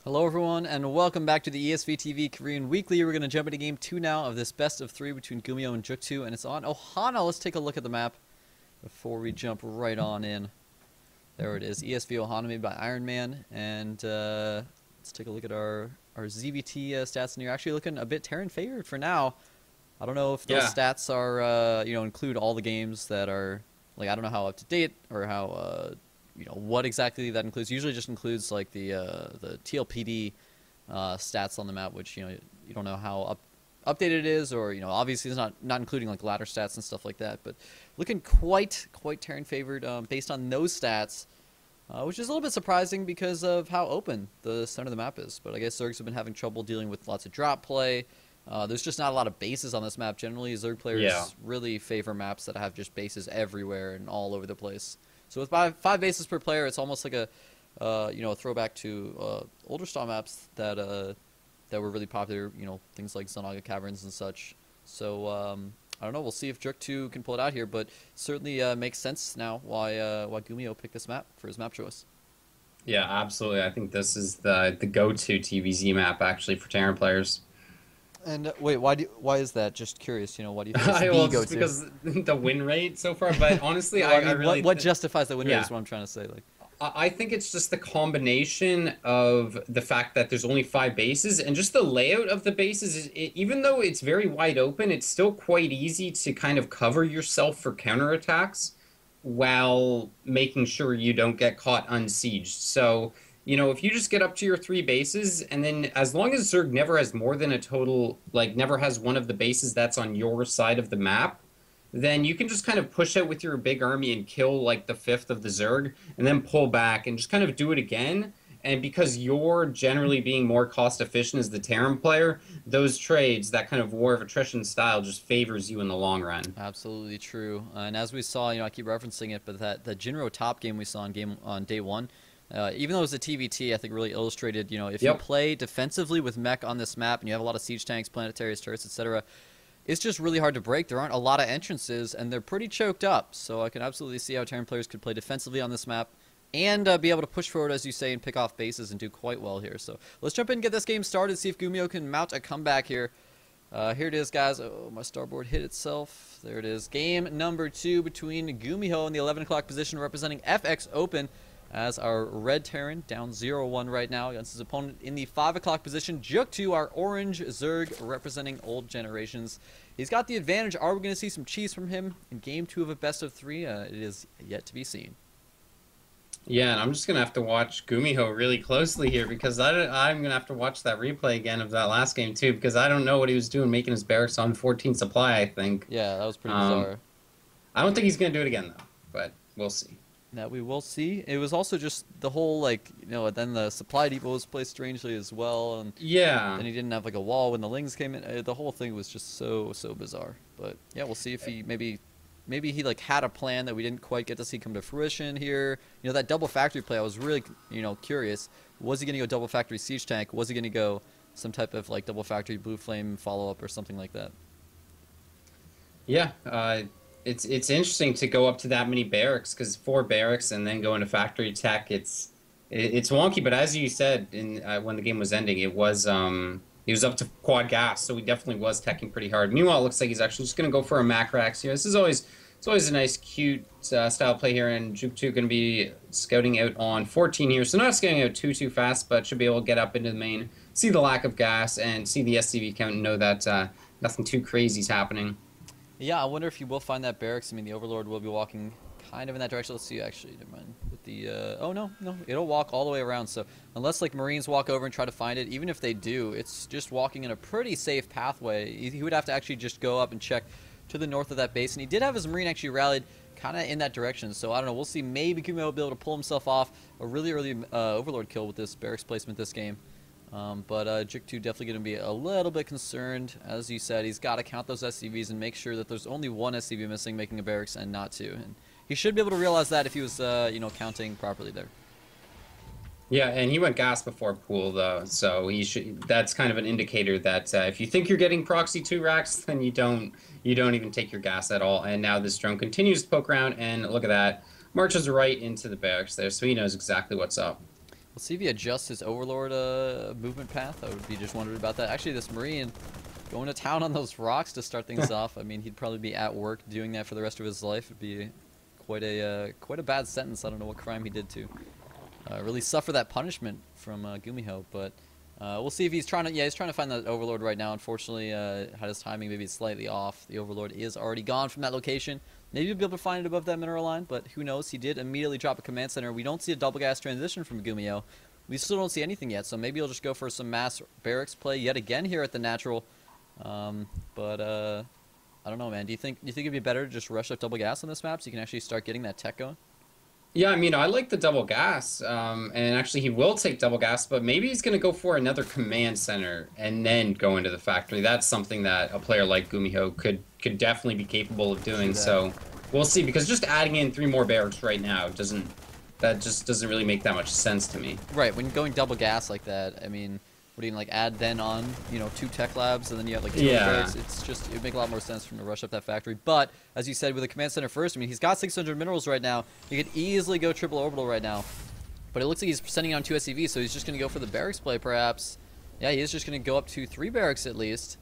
Hello everyone, and welcome back to the ESV TV Korean Weekly. We're going to jump into Game 2 now of this best of 3 between oGsJookTo and oGsJookTo, and it's on Ohana. Let's take a look at the map before we jump right on in. There it is, ESV Ohana made by Iron Man, and let's take a look at our ZVT stats, and you're actually looking a bit Terran favored for now. I don't know if those stats are, include all the games that are, like, I don't know how up to date or how, what exactly that includes. Usually just includes like the TLPD stats on the map, which you don't know how updated it is, or obviously it's not including like ladder stats and stuff like that. But looking quite Terran favored based on those stats, which is a little bit surprising because of how open the center of the map is. But I guess Zergs have been having trouble dealing with lots of drop play. There's just not a lot of bases on this map. Generally, Zerg players really favor maps that have just bases everywhere and all over the place. So with five bases per player, it's almost like a throwback to older style maps that were really popular. Things like Zanaga Caverns and such. So I don't know. We'll see if oGsJookTo can pull it out here, but certainly makes sense now why oGsJookTo picked this map for his map choice. Yeah, absolutely. I think this is the go-to TVZ map actually for Terran players. And wait, why is that? Just curious. Why do you think it's Well, the just go-to? because the win rate so far, but honestly, No, I really what justifies the win rate is what I'm trying to say. Like, I think it's just the combination of the fact that there's only 5 bases and just the layout of the bases. Even though it's very wide open, it's still quite easy to kind of cover yourself for counterattacks while making sure you don't get caught unsieged. So, if you just get up to your 3 bases, and then as long as Zerg never has more than a total, like never has one of the bases that's on your side of the map, then you can just kind of push out with your big army and kill like the 5th of the Zerg, and then pull back and just kind of do it again. And because you're generally being more cost efficient as the Terran player, those trades, that kind of war of attrition style, just favors you in the long run. absolutely true. And as we saw, I keep referencing it, but the Jinro top game we saw on day one. Even though it was a TVT, I think really illustrated, if you play defensively with mech on this map and you have a lot of siege tanks, planetaries, turrets, etc., it's just really hard to break. There aren't a lot of entrances, and they're pretty choked up. So I can absolutely see how Terran players could play defensively on this map and be able to push forward, as you say, and pick off bases and do quite well here. So let's jump in and get this game started, see if oGsJookTo can mount a comeback here. Here it is, guys. Oh, my starboard hit itself. There it is. Game number 2 between oGsJookTo in the 11 o'clock position representing FX Open, as our red Terran down 0-1 right now against his opponent in the 5 o'clock position. oGsJookTo, our orange Zerg, representing old generations. He's got the advantage. Are we going to see some cheese from him in game 2 of a best of 3? It is yet to be seen. Yeah, and I'm just going to have to watch oGsJookTo really closely here because I'm going to have to watch that replay again of that last game too, because I don't know what he was doing making his barracks on 14 supply, I think. Yeah, that was pretty bizarre. I don't think he's going to do it again though, but we'll see. That we will see. It was also just the whole, then the supply depot was placed strangely as well, and then he didn't have like a wall when the lings came in. The whole thing was just so bizarre. But yeah, we'll see if he maybe he like had a plan that we didn't quite get to see come to fruition here. That double factory play, I was really curious. Was he going to go double factory siege tank? Was he going to go some type of like double factory blue flame follow up or something like that? Yeah, it's interesting to go up to that many barracks, because 4 barracks and then go into factory tech. It's wonky, but as you said when the game was ending, he was up to quad gas, so he definitely was teching pretty hard. Meanwhile, it looks like he's actually just going to go for a Macrax here. This is always a nice, cute style play here, and oGsJookTo going to be scouting out on 14 here, so not scouting out too fast, but should be able to get up into the main, see the lack of gas, and see the SCV count, and know that nothing too crazy is happening. Yeah, I wonder if he will find that barracks. I mean, the Overlord will be walking kind of in that direction. Let's see, actually, never mind. With the, oh, no, it'll walk all the way around. So unless, like, Marines walk over and try to find it, even if they do, it's just walking in a pretty safe pathway. He would have to actually just go up and check to the north of that base. And he did have his Marine actually rallied kind of in that direction. So I don't know. We'll see. Maybe oGsJookTo will be able to pull himself off a really early Overlord kill with this barracks placement this game. But oGsJookTo definitely going to be a little bit concerned. As you said, he's got to count those SCVs and make sure that there's only one SCV missing, making a barracks, and not 2. And he should be able to realize that if he was, counting properly there. Yeah, and he went gas before pool though, so he should. That's kind of an indicator that if you think you're getting proxy 2 racks, then you don't even take your gas at all. And now this drone continues to poke around, and look at that, marches right into the barracks there, so he knows exactly what's up. We'll see if he adjusts his Overlord movement path. I would be just wondering about that. Actually, this Marine going to town on those rocks to start things off. I mean, he'd probably be at work doing that for the rest of his life. It'd be quite a bad sentence. I don't know what crime he did to really suffer that punishment from Gumiho, but we'll see if he's trying to. Yeah, he's trying to find that Overlord right now. Unfortunately, had his timing maybe slightly off. The Overlord is already gone from that location. Maybe you'll be able to find it above that mineral line, but who knows? He did immediately drop a command center. We don't see a double gas transition from Gumiho. We still don't see anything yet, so maybe he'll just go for some mass barracks play yet again here at the natural. But I don't know, man. Do you think it'd be better to just rush up double gas on this map so you can actually start getting that tech going? Yeah, I mean, I like the double gas, and actually he will take double gas, but maybe he's going to go for another command center and then go into the factory. That's something that a player like Gumiho could definitely be capable of doing. So we'll see, because just adding in 3 more barracks right now just doesn't really make that much sense to me. Right, when going double gas like that, I mean, what do you like add then on, 2 tech labs and then you have like 2 barracks? It's just, it'd make a lot more sense for him to rush up that factory. But as you said, with the command center first, I mean, he's got 600 minerals right now. He could easily go triple orbital right now. But it looks like he's sending on 2 SCVs, so he's just going to go for the barracks play perhaps. Yeah, he is just going to go up to 3 barracks at least.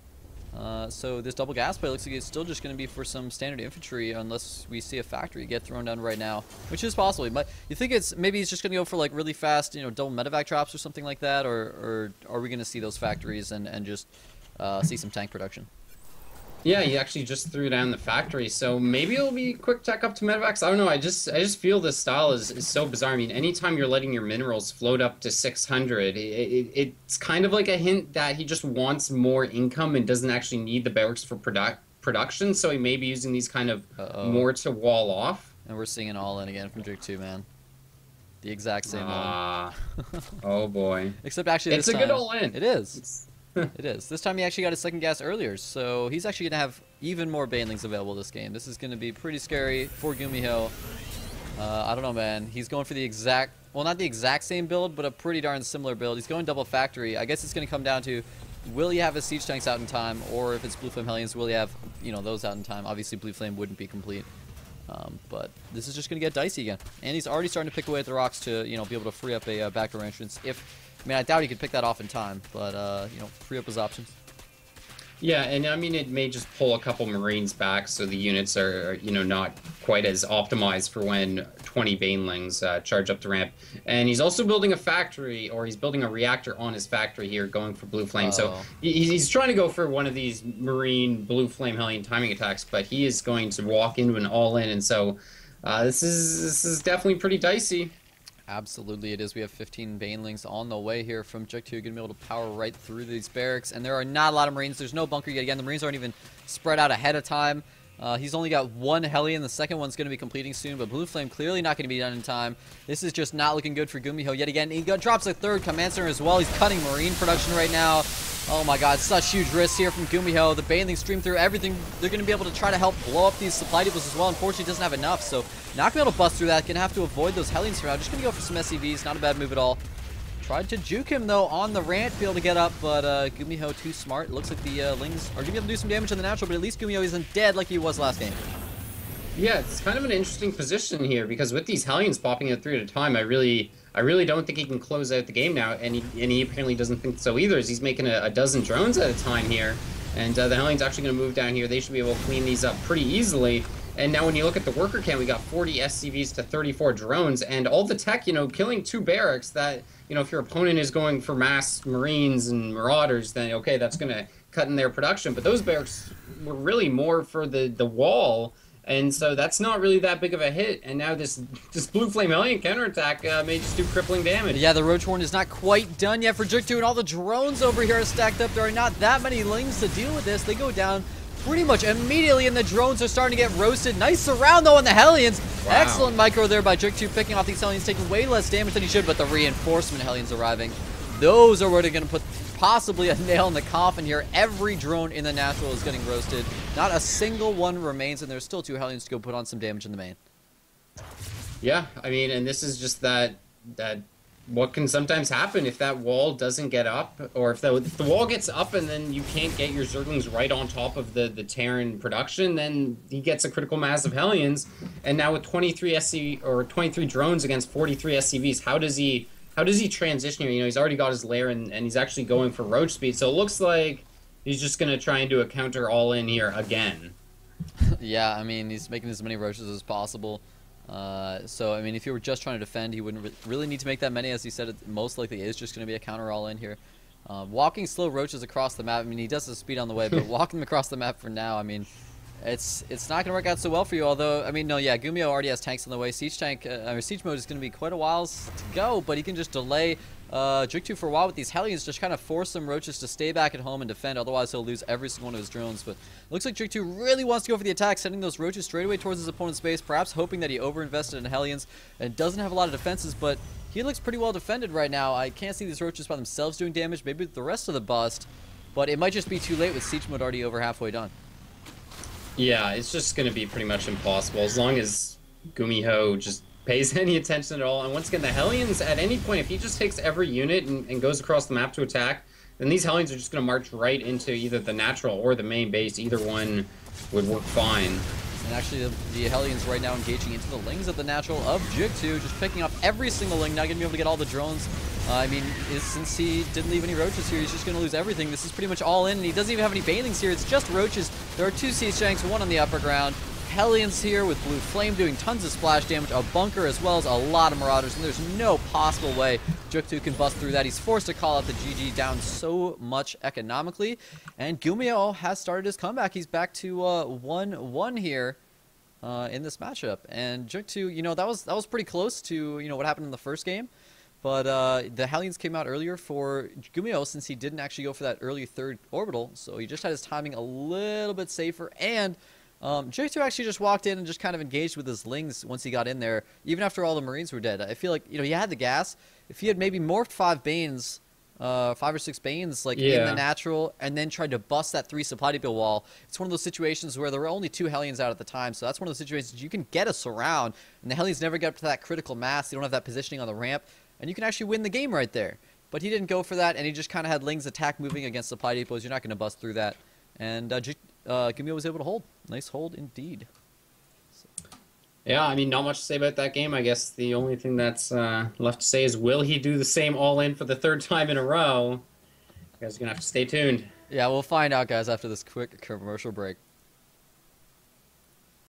So this double gas play looks like it's still just going to be for some standard infantry unless we see a factory get thrown down right now, which is possible. But you think it's maybe he's just going to go for like really fast, double medevac drops or something like that, or are we going to see those factories and just see some tank production? Yeah, he actually just threw down the factory, so maybe it'll be quick tech up to medevacs. I don't know. I just feel this style is so bizarre. I mean, anytime you're letting your minerals float up to 600, it's kind of like a hint that he just wants more income and doesn't actually need the barracks for production. So he may be using these kind of more to wall off. And we're seeing an all-in again from oGsJookTo, man. The exact same all-in. Oh boy. Except actually it's a good all-in. It is. It is. This time he actually got his second gas earlier, so he's actually going to have even more banelings available this game. This is going to be pretty scary for Gumiho. I don't know, man. He's going for the exact, well, not the exact same build, but a pretty darn similar build. He's going double factory. I guess it's going to come down to, will he have his siege tanks out in time, or if it's Blue Flame Hellions, will he have, those out in time? Obviously, Blue Flame wouldn't be complete. But this is just going to get dicey again. And he's already starting to pick away at the rocks to, be able to free up a backdoor entrance. I mean, I doubt he could pick that off in time, but, free up his options. Yeah, and I mean, it may just pull a couple Marines back so the units are, not quite as optimized for when 20 Banelings charge up the ramp. And he's also building a factory, or he's building a reactor on his factory here, going for Blue Flame. So he's trying to go for one of these Marine Blue Flame Hellion timing attacks, but he is going to walk into an all-in, and so this is definitely pretty dicey. Absolutely it is. We have 15 Banelings on the way here from oGsJookTo. Going to be able to power right through these barracks. And there are not a lot of Marines. There's no bunker yet. Again, the Marines aren't even spread out ahead of time. He's only got 1 Hellion. The second one's going to be completing soon. But Blue Flame clearly not going to be done in time. This is just not looking good for Gumiho yet again. He drops a 3rd command center as well. He's cutting Marine production right now. Oh my god, such huge risks here from Gumiho. The Banelings stream through everything. They're going to be able to try to help blow up these supply depots as well. Unfortunately, he doesn't have enough, so not going to be able to bust through that. Going to have to avoid those Hellions for now. Just going to go for some SCVs. Not a bad move at all. Tried to juke him, though, on the ramp to be able to get up, but Gumiho too smart. It looks like the Lings are going to be able to do some damage on the natural, but at least Gumiho isn't dead like he was last game. Yeah, it's kind of an interesting position here, because with these Hellions popping out 3 at a time, I really don't think he can close out the game now, and he apparently doesn't think so either, as he's making a dozen drones at a time here. And the Hellions actually going to move down here. They should be able to clean these up pretty easily. And now when you look at the worker count, we got 40 SCVs to 34 drones, and all the tech, killing 2 barracks that, if your opponent is going for mass Marines and Marauders, then okay, that's going to cut in their production. But those barracks were really more for the wall. And so that's not really that big of a hit, and now this Blue Flame Hellion counterattack may just do crippling damage. Yeah, the Roach Horn is not quite done yet for oGsJookTo, and all the drones over here are stacked up. There are not that many Lings to deal with this. They go down pretty much immediately, and the drones are starting to get roasted. Nice surround, though, on the Hellions. Wow. Excellent micro there by oGsJookTo, picking off these Hellions, taking way less damage than he should, but the reinforcement Hellions arriving. Those are where they're going to put possibly a nail in the coffin here. Every drone in the natural is getting roasted. Not a single one remains, and there's still 2 Hellions to go put on some damage in the main. Yeah, I mean, and this is just that what can sometimes happen if that wall doesn't get up, or if the wall gets up and then you can't get your Zerglings right on top of the Terran production, then he gets a critical mass of Hellions. And now with 23 drones against 43 SCVs, how does he how does he transition here? You know, he's already got his lair and he's actually going for roach speed. So it looks like he's just going to try and do a counter all in here again. Yeah, I mean, he's making as many roaches as possible. So, I mean, if you were just trying to defend, he wouldn't really need to make that many. As he said, it most likely is just going to be a counter all in here. Walking slow roaches across the map, I mean, he does have speed on the way, but walking them across the map for now, I mean, it's not going to work out so well for you. Although, I mean, no, yeah, GuMiHo already has tanks on the way. Siege mode is going to be quite a while to go, but he can just delay JookTo for a while with these Hellions, just kind of force some roaches to stay back at home and defend. Otherwise, he'll lose every single one of his drones. But it looks like JookTo really wants to go for the attack, sending those roaches straight away towards his opponent's base, perhaps hoping that he overinvested in Hellions and doesn't have a lot of defenses, but he looks pretty well defended right now. I can't see these roaches by themselves doing damage, maybe the rest of the bust, but it might just be too late with siege mode already over halfway done. Yeah, it's just going to be pretty much impossible as long as GuMiHo just pays any attention at all. And once again, the Hellions, at any point, if he just takes every unit and goes across the map to attack, then these Hellions are just going to march right into either the natural or the main base. Either one would work fine. And actually, the Hellions right now engaging into the Lings of the natural of JookTo, just picking off every single Ling, not going to be able to get all the drones. I mean, since he didn't leave any roaches here, he's just going to lose everything. This is pretty much all in, and he doesn't even have any banelings here. It's just roaches. There are 2 siege tanks, 1 on the upper ground. Hellions here with Blue Flame doing tons of splash damage, a bunker as well as a lot of Marauders, and there's no possible way JookTo can bust through that. He's forced to call out the GG down so much economically, and GuMiHo has started his comeback. He's back to 1-1 here in this matchup, and JookTo, you know, that was pretty close to, you know, what happened in the first game. But the Hellions came out earlier for GuMiHo since he didn't actually go for that early 3rd orbital, so he just had his timing a little bit safer. And JookTo actually just walked in and just kind of engaged with his Lings once he got in there, even after all the Marines were dead. I feel like, you know, he had the gas. If he had maybe morphed 5 Banes, 5 or 6 Banes, like in the natural, and then tried to bust that 3 supply depot wall, it's one of those situations where there were only 2 Hellions out at the time, so that's one of those situations you can get a surround, and the Hellions never get up to that critical mass. You don't have that positioning on the ramp, and you can actually win the game right there. But he didn't go for that, and he just kind of had Ling's attack moving against supply depots. You're not going to bust through that. And GuMiHo was able to hold. Nice hold indeed. So. Yeah, I mean, not much to say about that game. I guess the only thing that's left to say is, will he do the same all-in for the 3rd time in a row? You guys are going to have to stay tuned. Yeah, we'll find out, guys, after this quick commercial break.